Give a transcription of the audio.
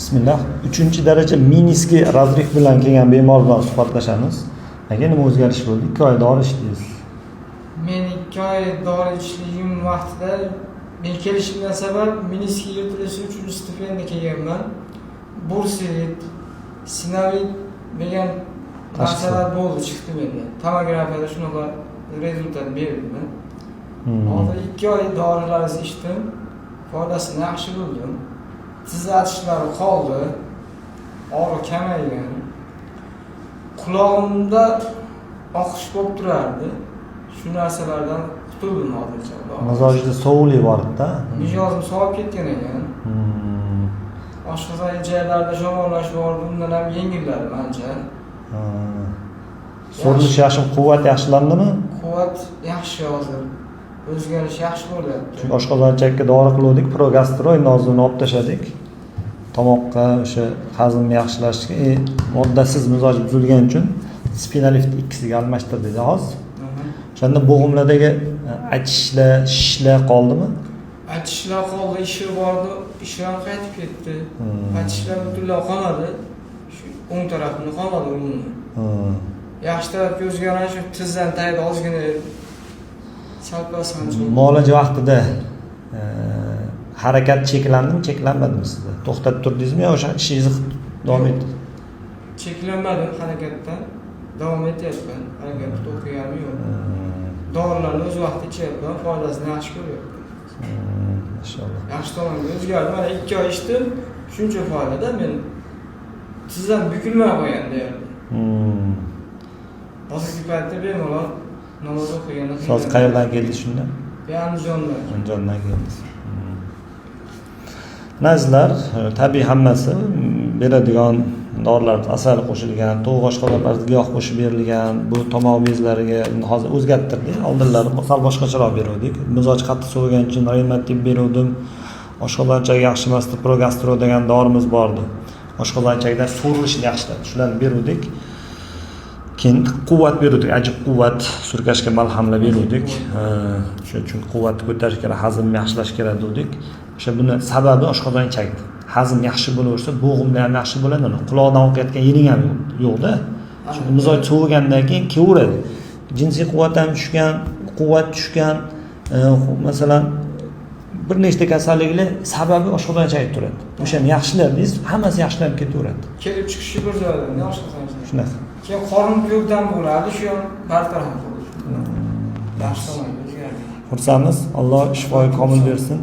Bismillah. 3-daraja meniskiy razrif bilan kelgan bemor bilan suhbatlashamiz. Aka nima o'zgarish bo'ldi? 2 oy dori ichdingiz. Men 2 oy dori ichishligim vaqtida men kelishimdan sabab meniskiy yirtilishi 3-stipendga kelganman. Bursit, sinovit degan narsalar bo'ldi, chiqdi menda. Tomografiyada shunaqa rezultat berdi. Hozir 2 oy dorilarni ichdim. Foydasini yaxshi bo'ldim. Tizatishlar qoldi. Og'riq kamaygan. Qulog'imda oqish bo'lib turardi. Shu narsalardan qutuldim hozircha. Mizojda sovuqlik bor edi-da. Mijozim sovib ketgan ekan. Oshqozon joylarida shamollash bor, bundan ham yengilladi ancha. So'rilish yaxshi, quvvat yaxshilandimi? Quvvat yaxshi hozir. O'zgarish yaxshi bo'lyapti. Chunki oshqozonchakka dori qildik, progastroid nozini olib tashladik. Tomoqqa o'sha hazmni yaxshilashga, moddasiz mizoj buzilgani uchun spinalift ikkisiga almashtirdik hozir. O'shanda bo'g'imlardagi achishlar, shishlar qoldimi? Achishlar qoldi, ishi bordi, ishi ham qaytib ketdi. Achishlar butunlay qoladi. Shu o'ng tarafini qoladi umuman. Yaxshi tarafga o'zgarish shu tizdan tagida ozgina salpasanchi. Muolaja vaqtida harakat cheklandimi, cheklanmadimi sizda? To'xtatib turdingizmi yo o'sha ishingizni davom etdingiz? Cheklanmadim harakatdan. Davom etyapman. Harakat to'xtaganim yo'q. Dorilarni o'z vaqtida ichyapman, foydasini yaxshi ko'ryapman. Inshaalloh. Yaxshi tomonga o'zgardi. Mana 2 oy ichdim. Shuncha foydada men tizdan bukilmay qo'ygan deyarli. Hozirgi paytda bemalol namoz o'qiganda. Siz qayerdan keldingiz shunda? Andijondan. Andijondan keldingiz. Nazlar tabiiy hammasi beradigan dorilar asal qo'shilgan, to'g'ri oshqozonlarga giyoh qo'shib berilgan, bu tomoq bezlariga hozir o'zgartirdik. Oldinlari sal boshqacharoq beruvdik. Mizoj qattiq sovigan uchun Raymatib beruvdim. Oshqozonchak yaxshi emasdi, progastro degan dorimiz bordi. Oshqozonchakda so'rilishni yaxshiladi. Shularni beruvdik. Keyin quvvat beruvdik, ajib quvvat, surkashga malhamlar beruvdik. Shuning uchun quvvatni ko'tarish kerak, hazmni yaxshilash kerak dedik. O'sha buni sababi oshqozonchakda. Hazm yaxshi bo'laversa, bo'g'imda ham yaxshi bo'ladi. Quloqdan oqayotgan yering ham yo'q-da. Chunki mizoj sovigandan keyin kelaveradi. Jinsiy quvvat ham tushgan, quvvat tushgan, masalan, bir nechta kasalliklar sababi oshqozonchakda turadi. O'shani yaxshiladingiz, hammasi yaxshilanib ketaveradi. Kelib chiqishi bir joydan, oshqozonchak. Shunaqa. Keyin qorin ko'kdan bo'ladi, shu ham bartaraf bo'ladi. Yaxshi tomonga o'zgardi. Xursandmiz. Alloh shifoi komil bersin.